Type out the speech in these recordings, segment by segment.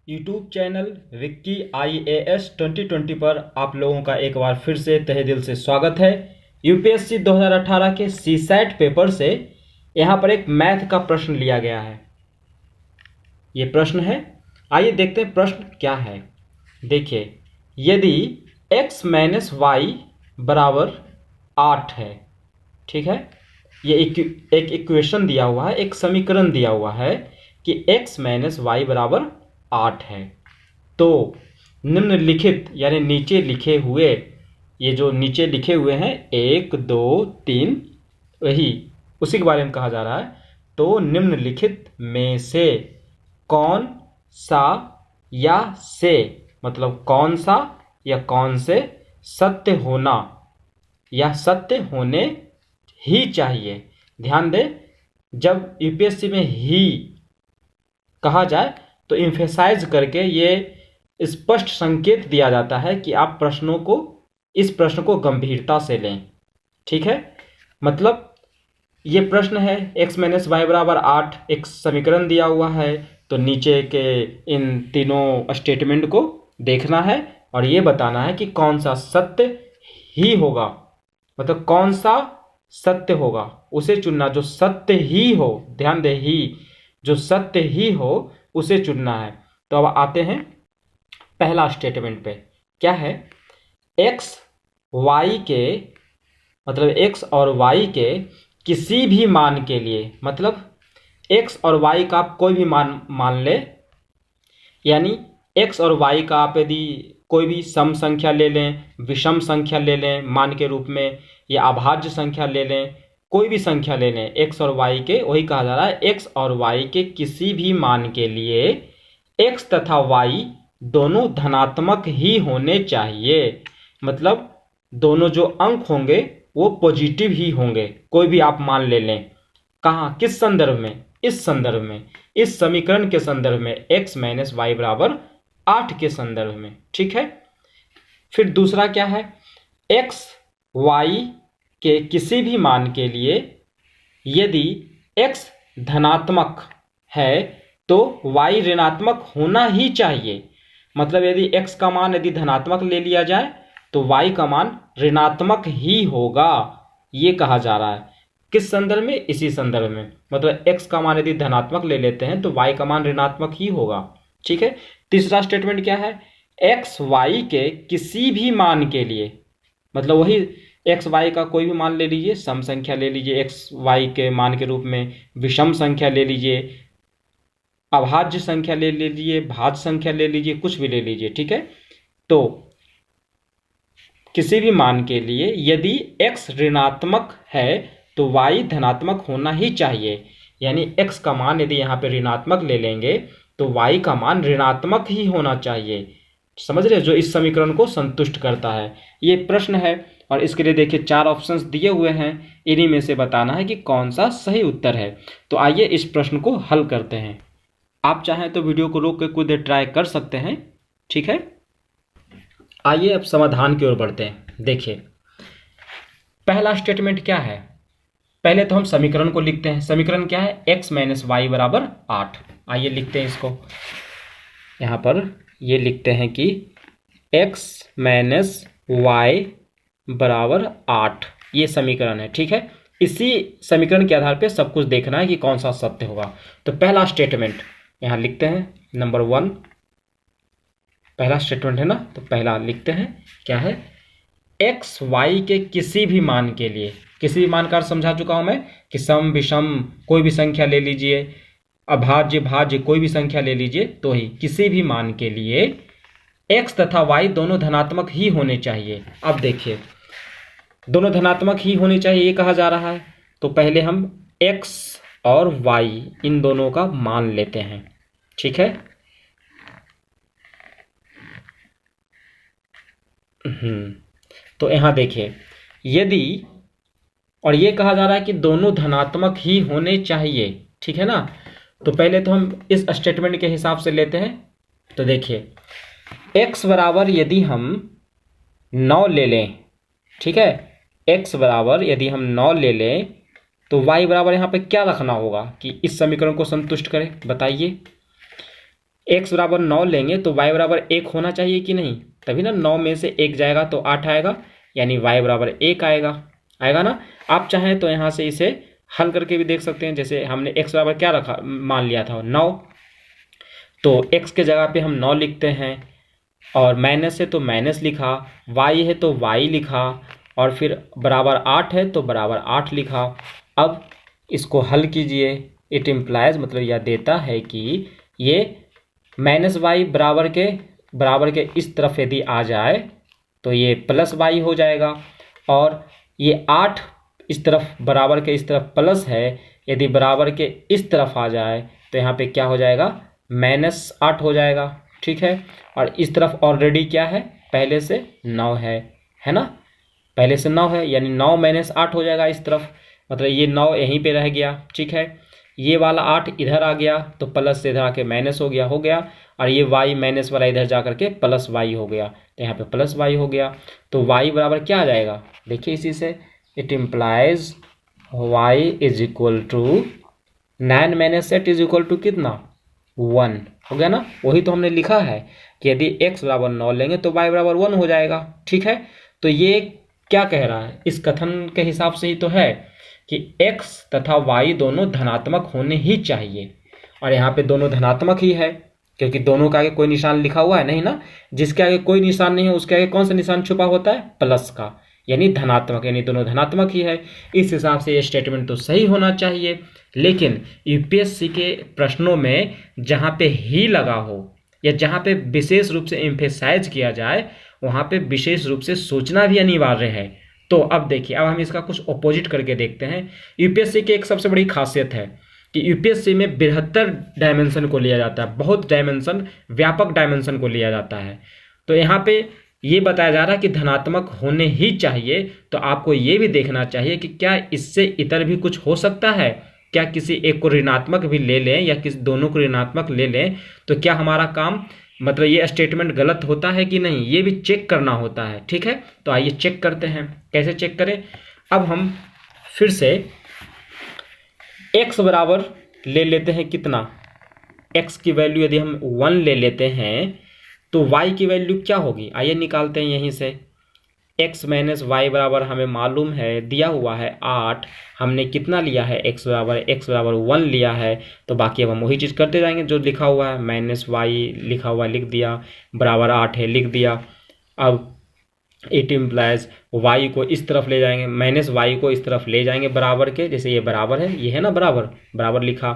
YouTube channel Vicky IAS 2020 पर आप लोगों का एक बार फिर से तहे दिल से स्वागत है। यूपीएससी 2018 के सीसैट पेपर से यहाँ पर एक मैथ का प्रश्न लिया गया है। ये प्रश्न है, आइए देखते हैं प्रश्न क्या है। देखिए, यदि x माइनस वाई बराबर 8 है, ठीक है, ये एक इक्वेशन दिया हुआ है, एक समीकरण दिया हुआ है कि x माइनस वाई बराबर 8 है, तो निम्नलिखित यानी नीचे लिखे हुए, ये जो नीचे लिखे हुए हैं 1 2 3, वही उसी के बारे में कहा जा रहा है। तो निम्नलिखित में से कौन सा या से मतलब कौन सा या कौन से सत्य होना या सत्य होने ही चाहिए। ध्यान दें, जब यूपीएससी में ही कहा जाए तो इम्फेसाइज करके ये स्पष्ट संकेत दिया जाता है कि आप इस प्रश्न को गंभीरता से लें। ठीक है, मतलब ये प्रश्न है x माइनस वाई बराबर 8, एक समीकरण दिया हुआ है, तो नीचे के इन तीनों स्टेटमेंट को देखना है और ये बताना है कि कौन सा सत्य ही होगा, मतलब कौन सा सत्य होगा उसे चुनना, जो सत्य ही हो। ध्यान दे, ही जो सत्य ही हो उसे चुनना है। तो अब आते हैं पहला स्टेटमेंट पे। क्या है? x y के मतलब x और y के किसी भी मान के लिए, मतलब x और y का आप कोई भी मान ले, यानी x और y का आप यदि कोई भी सम संख्या ले लें, विषम संख्या ले लें मान के रूप में, या अभाज्य संख्या ले लें, कोई भी संख्या ले लें x और y के, वही कहा जा रहा है x और y के किसी भी मान के लिए x तथा y दोनों धनात्मक ही होने चाहिए। मतलब दोनों जो अंक होंगे वो पॉजिटिव ही होंगे, कोई भी आप मान ले लें। कहाँ, किस संदर्भ में? इस संदर्भ में, इस समीकरण के संदर्भ में, x माइनस वाई बराबर 8 के संदर्भ में। ठीक है, फिर दूसरा क्या है? x y के किसी भी मान के लिए यदि x धनात्मक है तो y ऋणात्मक होना ही चाहिए। मतलब यदि x का मान यदि धनात्मक ले लिया जाए तो y का मान ऋणात्मक ही होगा, ये कहा जा रहा है। किस संदर्भ में? इसी संदर्भ में। मतलब x का मान यदि धनात्मक ले लेते हैं तो y का मान ऋणात्मक ही होगा। ठीक है, तीसरा स्टेटमेंट क्या है? x y के किसी भी मान के लिए, मतलब वही x y का कोई भी मान ले लीजिए, सम संख्या ले लीजिए x y के मान के रूप में, विषम संख्या ले लीजिए, अभाज्य संख्या ले लीजिए, भाज्य संख्या ले लीजिए, कुछ भी ले लीजिए। ठीक है, तो किसी भी मान के लिए यदि x ऋणात्मक है तो y धनात्मक होना ही चाहिए। यानी x का मान यदि यहाँ पे ऋणात्मक ले लेंगे तो y का मान ऋणात्मक ही होना चाहिए। समझ रहे, जो इस समीकरण को संतुष्ट करता है। ये प्रश्न है और इसके लिए देखिए 4 ऑप्शंस दिए हुए हैं, इन्हीं में से बताना है कि कौन सा सही उत्तर है। तो आइए इस प्रश्न को हल करते हैं। आप चाहें तो वीडियो को रोक के कुछ देर ट्राई कर सकते हैं। ठीक है, आइए अब समाधान की ओर बढ़ते हैं। देखिए, पहला स्टेटमेंट क्या है? पहले तो हम समीकरण को लिखते हैं। समीकरण क्या है? x माइनस वाई बराबर 8। आइए लिखते हैं इसको। यहाँ पर ये लिखते हैं कि x माइनस वाई बराबर 8, ये समीकरण है। ठीक है, इसी समीकरण के आधार पे सब कुछ देखना है कि कौन सा सत्य होगा। तो पहला स्टेटमेंट यहाँ लिखते हैं, नंबर 1 पहला स्टेटमेंट है ना, तो पहला लिखते हैं क्या है? x y के किसी भी मान के लिए, किसी भी मान का अर्थ समझा चुका हूं मैं कि सम विषम कोई भी संख्या ले लीजिए, अभाज्य भाज्य कोई भी संख्या ले लीजिए, तो ही किसी भी मान के लिए x तथा y दोनों धनात्मक ही होने चाहिए। अब देखिए, दोनों धनात्मक ही होने चाहिए ये कहा जा रहा है, तो पहले हम x और y इन दोनों का मान लेते हैं। ठीक है, तो यहां देखिए, यदि, और ये कहा जा रहा है कि दोनों धनात्मक ही होने चाहिए। ठीक है ना, तो पहले तो हम इस स्टेटमेंट के हिसाब से लेते हैं। तो देखिए, x बराबर यदि हम 9 ले लें, ठीक है, x बराबर यदि हम 9 ले लें तो y बराबर यहाँ पे क्या रखना होगा कि इस समीकरण को संतुष्ट करे? बताइए। x बराबर 9 लेंगे तो y बराबर 1 होना चाहिए कि नहीं, तभी ना 9 में से 1 जाएगा तो 8 आएगा, यानी y बराबर 1 आएगा, आएगा ना। आप चाहें तो यहाँ से इसे हल करके भी देख सकते हैं। जैसे हमने x बराबर क्या रखा, मान लिया था 9, तो x के जगह पे हम 9 लिखते हैं, और माइनस है तो माइनस लिखा, y है तो y लिखा, और फिर बराबर 8 है तो बराबर 8 लिखा। अब इसको हल कीजिए। इट इम्प्लाइज मतलब यह देता है कि ये माइनस वाई बराबर के इस तरफ यदि आ जाए तो ये प्लस वाई हो जाएगा, और ये 8 इस तरफ बराबर के इस तरफ प्लस है, यदि बराबर के इस तरफ आ जाए तो यहाँ पे क्या हो जाएगा, -8 हो जाएगा, ठीक है। और इस तरफ ऑलरेडी क्या है, पहले से 9 है ना, पहले से 9 है, यानी 9 - 8 हो जाएगा इस तरफ, मतलब ये 9 यहीं पे रह गया, ठीक है। ये वाला 8 इधर आ गया तो प्लस से इधर आके माइनस हो गया, और ये y माइनस वाला इधर जा करके प्लस वाई हो गया, तो यहाँ पे प्लस वाई हो गया। तो y बराबर क्या आ जाएगा, देखिए इसी से, it implies y is equal to 9 - 8 is equal to कितना, 1 हो गया ना। वही तो हमने लिखा है कि यदि x बराबर 9 लेंगे तो y बराबर 1 हो जाएगा, ठीक है। तो ये क्या कह रहा है, इस कथन के हिसाब से ही तो है कि x तथा y दोनों धनात्मक होने ही चाहिए, और यहाँ पे दोनों धनात्मक ही है, क्योंकि दोनों के आगे कोई निशान लिखा हुआ है नहीं ना। जिसके आगे कोई निशान नहीं है उसके आगे कौन सा निशान छुपा होता है, प्लस का, यानी धनात्मक, यानी दोनों धनात्मक ही है। इस हिसाब से ये स्टेटमेंट तो सही होना चाहिए। लेकिन यूपीएससी के प्रश्नों में जहाँ पे ही लगा हो या जहाँ पे विशेष रूप से एम्फेसाइज किया जाए, वहाँ पे विशेष रूप से सोचना भी अनिवार्य है। तो अब देखिए, अब हम इसका कुछ अपोजिट करके देखते हैं। यूपीएससी की एक सबसे बड़ी खासियत है कि यूपीएससी में बृहत्तर डायमेंशन को लिया जाता है, बहुत डायमेंशन, व्यापक डायमेंशन को लिया जाता है। तो यहाँ पे ये बताया जा रहा है कि धनात्मक होने ही चाहिए, तो आपको ये भी देखना चाहिए कि क्या इससे इतर भी कुछ हो सकता है, क्या किसी एक को ऋणात्मक भी ले लें या किसी दोनों को ऋणात्मक ले लें तो क्या हमारा काम, मतलब ये स्टेटमेंट गलत होता है कि नहीं, ये भी चेक करना होता है, ठीक है। तो आइए चेक करते हैं, कैसे चेक करें। अब हम फिर से x बराबर ले लेते हैं कितना, x की वैल्यू यदि हम 1 ले लेते हैं तो y की वैल्यू क्या होगी, आइए निकालते हैं यहीं से। x - y बराबर हमें मालूम है, दिया हुआ है 8, हमने कितना लिया है, x बराबर 1 लिया है, तो बाकी अब हम वही चीज़ करते जाएंगे जो लिखा हुआ है, -y लिखा हुआ लिख दिया, बराबर 8 है लिख दिया। अब इट इम्प्लाइज y को इस तरफ ले जाएंगे, -y को इस तरफ ले जाएंगे बराबर के, जैसे ये बराबर है, ये है ना बराबर लिखा,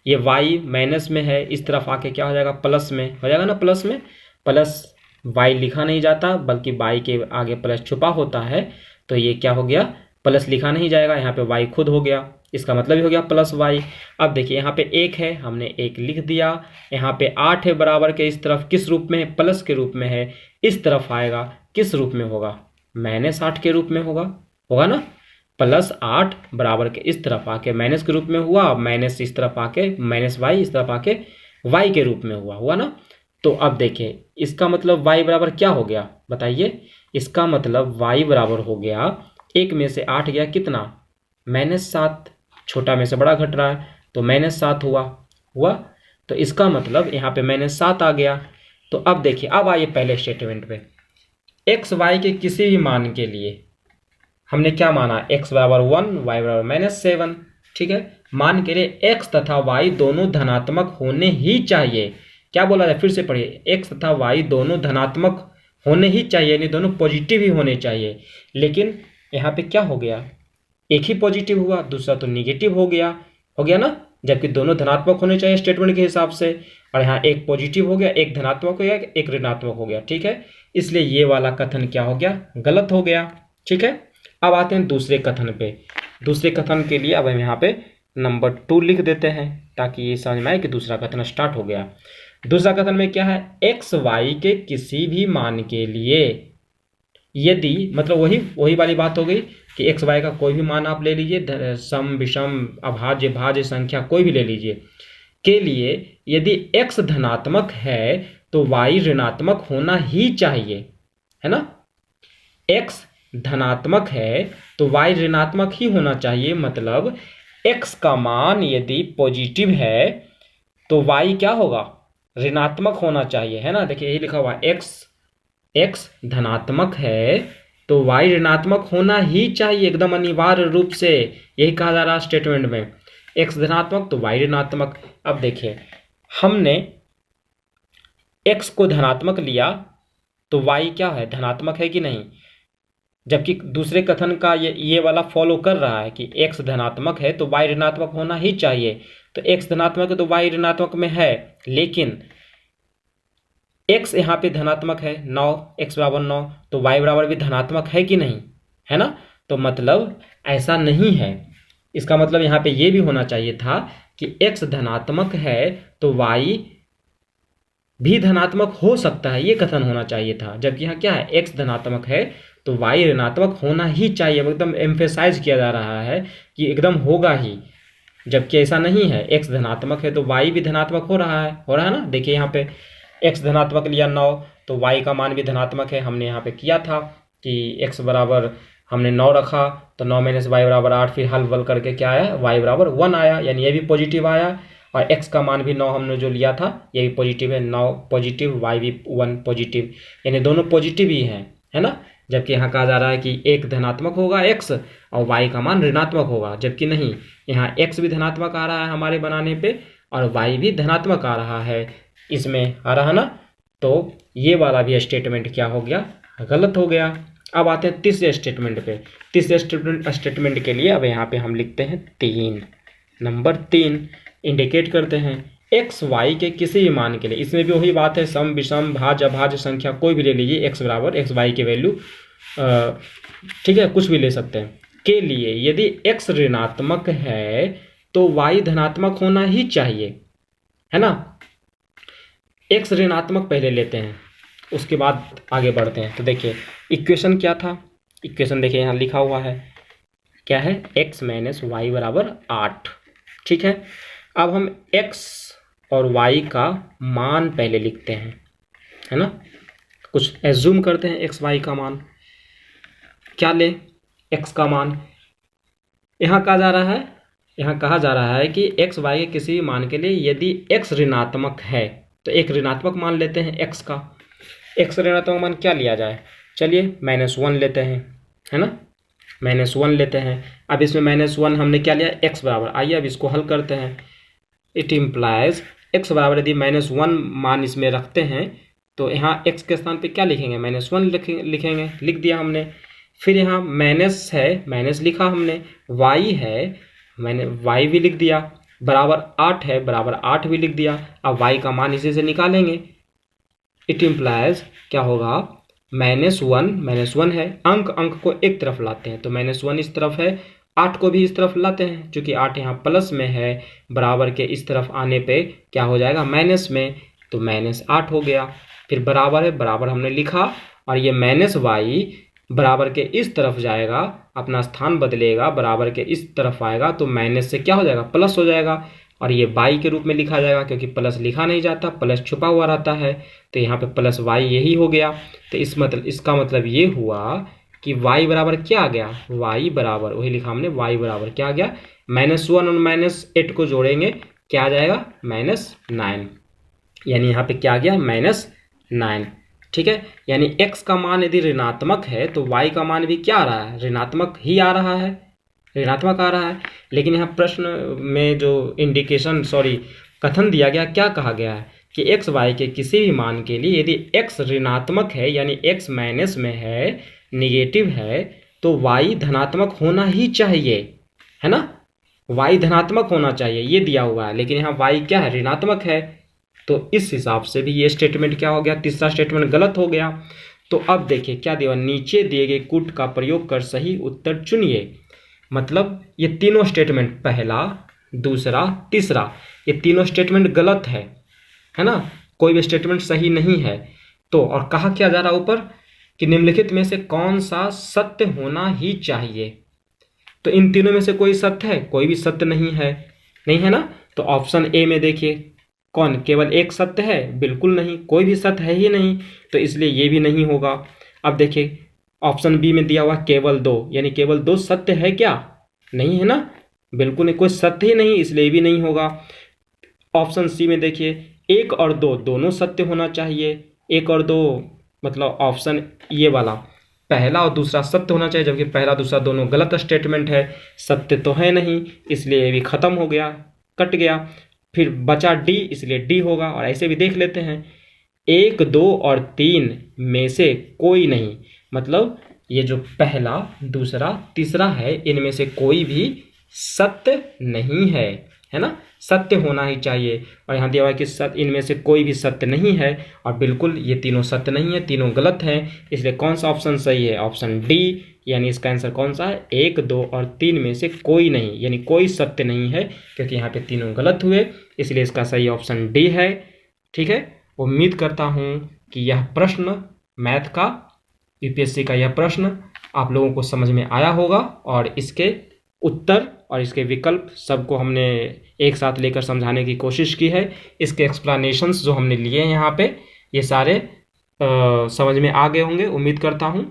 ये y माइनस में है, इस तरफ आके क्या हो जाएगा, प्लस में हो जाएगा ना, प्लस में प्लस y लिखा नहीं जाता बल्कि y के आगे प्लस छुपा होता है, तो ये क्या हो गया, प्लस लिखा नहीं जाएगा, यहाँ पे y खुद हो गया, इसका मतलब ही हो गया प्लस y। अब देखिए यहाँ पे 1 है, हमने 1 लिख दिया, यहाँ पे 8 है बराबर के इस तरफ, किस रूप में है, प्लस के रूप में है, इस तरफ आएगा, किस रूप में होगा, -8 के रूप में होगा ना। +8 बराबर के इस तरफ आके माइनस के रूप में हुआ, माइनस इस तरफ आके -y इस तरफ आके y के रूप में हुआ ना। तो अब देखिए इसका मतलब y बराबर क्या हो गया, बताइए। इसका मतलब y बराबर हो गया, 1 में से 8 गया कितना, -7, छोटा में से बड़ा घट रहा है तो -7 हुआ। तो इसका मतलब यहाँ पे -7 आ गया। तो अब देखिए, अब आइए पहले स्टेटमेंट पे, x y के किसी भी मान के लिए हमने क्या माना, x बराबर 1, y बराबर -7, ठीक है। मान के लिए x तथा y दोनों धनात्मक होने ही चाहिए। क्या बोला जाए, फिर से पढ़िए, x तथा y दोनों धनात्मक होने ही चाहिए, यानी दोनों पॉजिटिव ही होने चाहिए। लेकिन यहाँ पे क्या हो गया, एक ही पॉजिटिव हुआ, दूसरा तो निगेटिव हो गया ना, जबकि दोनों धनात्मक होने चाहिए स्टेटमेंट के हिसाब से, और यहाँ एक पॉजिटिव हो गया, एक धनात्मक हो गया, एक ऋणात्मक हो गया, ठीक है। इसलिए ये वाला कथन क्या हो गया, गलत हो गया, ठीक है। अब आते हैं दूसरे कथन पे। दूसरे कथन के लिए अब हम यहाँ पे नंबर 2 लिख देते हैं ताकि ये समझ में आए कि दूसरा कथन स्टार्ट हो गया। दूसरा कथन में क्या है, x y के किसी भी मान के लिए यदि, मतलब वही वाली बात हो गई कि x y का कोई भी मान आप ले लीजिए, सम विषम अभाज्य भाज्य संख्या कोई भी ले लीजिए, के लिए यदि x धनात्मक है तो y ऋणात्मक होना ही चाहिए, है ना। x धनात्मक है तो y ऋणात्मक ही होना चाहिए, मतलब x का मान यदि पॉजिटिव है तो y क्या होगा, ऋणात्मक होना चाहिए, है ना। देखिए यही लिखा हुआ है, एक्स धनात्मक है तो वाई ऋणात्मक होना ही चाहिए, एकदम अनिवार्य रूप से। यही कहा जा रहा है स्टेटमेंट में, एक्स धनात्मक तो वाई ऋणात्मक। अब देखिए हमने एक्स को धनात्मक लिया तो वाई क्या है, धनात्मक है कि नहीं। जबकि दूसरे कथन का ये वाला फॉलो कर रहा है कि एक्स धनात्मक है तो वाई ऋणात्मक होना ही चाहिए। तो एक्स धनात्मक है तो वाई ऋणात्मक में है, लेकिन एक्स यहाँ पे धनात्मक है 9, एक्स बराबर 9, तो वाई बराबर भी धनात्मक है कि नहीं, है ना। तो मतलब ऐसा नहीं है, इसका मतलब यहाँ पे ये भी होना चाहिए था कि एक्स धनात्मक है तो वाई भी धनात्मक हो सकता है, ये कथन होना चाहिए था। जबकि यहाँ क्या है, एक्स धनात्मक है तो वाई ऋणात्मक होना ही चाहिए, एकदम एम्फेसाइज किया जा रहा है कि एकदम होगा ही। जबकि ऐसा नहीं है, एक्स धनात्मक है तो वाई भी धनात्मक हो रहा है ना। देखिए यहाँ पे एक्स धनात्मक लिया 9 तो वाई का मान भी धनात्मक है। हमने यहाँ पे किया था कि एक्स बराबर हमने 9 रखा तो 9 माइनस वाई बराबर 8, फिर हल वल करके क्या आया, वाई बराबर 1 आया, यानी ये भी पॉजिटिव आया। और एक्स का मान भी 9 हमने जो लिया था ये भी पॉजिटिव है, 9 पॉजिटिव, वाई भी 1 पॉजिटिव, यानी दोनों पॉजिटिव ही हैं, है ना। जबकि यहाँ कहा जा रहा है कि एक धनात्मक होगा एक्स और वाई का मान ऋणात्मक होगा, जबकि नहीं, यहाँ एक्स भी धनात्मक आ रहा है हमारे बनाने पे और वाई भी धनात्मक आ रहा है, इसमें आ रहा ना। तो ये वाला भी स्टेटमेंट क्या हो गया, गलत हो गया। अब आते हैं तीसरे स्टेटमेंट पे। तीसरे स्टेटमेंट के लिए अब यहाँ पे हम लिखते हैं 3, नंबर 3 इंडिकेट करते हैं एक्स वाई के किसी भी मान के लिए। इसमें भी वही बात है, सम विषम भाज्य अभाज्य संख्या कोई भी ले लीजिए, एक्स बराबर एक्स वाई की वैल्यू ठीक है कुछ भी ले सकते हैं के लिए, यदि एक्स ऋणात्मक है तो वाई धनात्मक होना ही चाहिए, है ना। एक्स ऋणात्मक पहले लेते हैं, उसके बाद आगे बढ़ते हैं। तो देखिए इक्वेशन क्या था, इक्वेशन देखिए यहाँ लिखा हुआ है, क्या है, एक्स माइनस वाई बराबर 8, ठीक है। अब हम एक्स और वाई का मान पहले लिखते हैं, है ना। कुछ एज्यूम करते हैं, एक्स वाई का मान क्या ले, एक्स का मान यहाँ कहा जा रहा है कि एक्स वाई के किसी भी मान के लिए यदि एक्स ऋणात्मक है तो एक ऋणात्मक मान लेते हैं एक्स का। एक्स ऋणात्मक मान क्या लिया जाए, चलिए -1 लेते हैं, है ना, -1 लेते हैं। अब इसमें -1 हमने क्या लिया, एक्स बराबर, आइए अब इसको हल करते हैं। इट इम्प्लाइज एक्स बराबर यदि -1 मान इसमें रखते हैं तो यहाँ एक्स के स्थान पे क्या लिखेंगे, -1 लिखेंगे, लिख दिया हमने। फिर यहाँ माइनस है, माइनस लिखा हमने, वाई है, मैंने वाई भी लिख दिया, बराबर 8 है, बराबर 8 भी लिख दिया। अब वाई का मान इसी से निकालेंगे। इट इम्प्लाइज क्या होगा, -1 है, अंक को एक तरफ लाते हैं तो -1 इस तरफ है, 8 को भी इस तरफ लाते हैं, चूंकि 8 यहाँ प्लस में है, बराबर के इस तरफ आने पे क्या हो जाएगा, माइनस में, तो -8 हो गया। फिर बराबर है, बराबर हमने लिखा, और ये -y बराबर के इस तरफ जाएगा, अपना स्थान बदलेगा, बराबर के इस तरफ आएगा तो माइनस से क्या हो जाएगा, प्लस हो जाएगा, और ये बाई के रूप में लिखा जाएगा, क्योंकि प्लस लिखा नहीं जाता, प्लस छुपा हुआ रहता है, तो यहाँ पे प्लस वाई यही हो गया। तो इसका मतलब ये हुआ कि y बराबर क्या आ गया, y बराबर वही लिखा हमने, y बराबर क्या आ गया, -1 और -8 को जोड़ेंगे क्या आ जाएगा, -9, यानी यहाँ पे क्या आ गया, -9, ठीक है। यानी x का मान यदि ऋणात्मक है तो y का मान भी क्या आ रहा है, ऋणात्मक ही आ रहा है, ऋणात्मक आ रहा है। लेकिन यहाँ प्रश्न में जो कथन दिया गया, क्या कहा गया है कि एक्स वाई के किसी भी मान के लिए यदि एक्स ऋणात्मक है, यानी एक्स माइनस में है, निगेटिव है, तो वाई धनात्मक होना ही चाहिए, है ना, वाई धनात्मक होना चाहिए, ये दिया हुआ है। लेकिन यहाँ वाई क्या है, ऋणात्मक है, तो इस हिसाब से भी ये स्टेटमेंट क्या हो गया, तीसरा स्टेटमेंट गलत हो गया। तो अब देखिए क्या दिया, नीचे दिए गए कूट का प्रयोग कर सही उत्तर चुनिए। मतलब ये तीनों स्टेटमेंट, पहला, दूसरा, तीसरा, ये तीनों स्टेटमेंट गलत है ना, कोई भी स्टेटमेंट सही नहीं है। तो और कहा क्या जा रहा ऊपर कि निम्नलिखित में से कौन सा सत्य होना ही चाहिए, तो इन तीनों में से कोई सत्य है, कोई भी सत्य नहीं है ना। तो ऑप्शन ए में देखिए कौन, केवल एक सत्य है, बिल्कुल नहीं, कोई भी सत्य है ही नहीं, तो इसलिए ये भी नहीं होगा। अब देखिए ऑप्शन बी में दिया हुआ केवल 2, यानी केवल 2 सत्य है क्या, नहीं है ना, बिल्कुल नहीं, कोई सत्य ही नहीं, इसलिए भी नहीं होगा। ऑप्शन सी में देखिए 1 और 2 दोनों सत्य होना चाहिए। 1 और 2 मतलब ऑप्शन ये वाला पहला और दूसरा सत्य होना चाहिए, जबकि पहला दूसरा दोनों गलत स्टेटमेंट है, सत्य तो है नहीं, इसलिए ये भी खत्म हो गया, कट गया। फिर बचा डी, इसलिए डी होगा। और ऐसे भी देख लेते हैं 1, 2 और 3 में से कोई नहीं, मतलब ये जो पहला दूसरा तीसरा है इनमें से कोई भी सत्य नहीं है ना, सत्य होना ही चाहिए। और यहाँ दिया हुआ है कि सत्य, इनमें से कोई भी सत्य नहीं है, और बिल्कुल ये तीनों सत्य नहीं है, तीनों गलत हैं। इसलिए कौन सा ऑप्शन सही है? ऑप्शन डी, यानी इसका आंसर कौन सा है? 1, 2 और 3 में से कोई नहीं, यानी कोई सत्य नहीं है, क्योंकि यहाँ पे तीनों गलत हुए, इसलिए इसका सही ऑप्शन डी है। ठीक है, उम्मीद करता हूँ कि यह प्रश्न मैथ का, यूपीएससी का यह प्रश्न आप लोगों को समझ में आया होगा, और इसके उत्तर और इसके विकल्प सबको हमने एक साथ लेकर समझाने की कोशिश की है। इसके एक्सप्लेनेशंस जो हमने लिए हैं यहाँ पे, ये सारे समझ में आ गए होंगे। उम्मीद करता हूँ।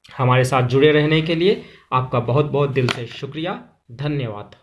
हमारे साथ जुड़े रहने के लिए आपका बहुत बहुत दिल से शुक्रिया, धन्यवाद।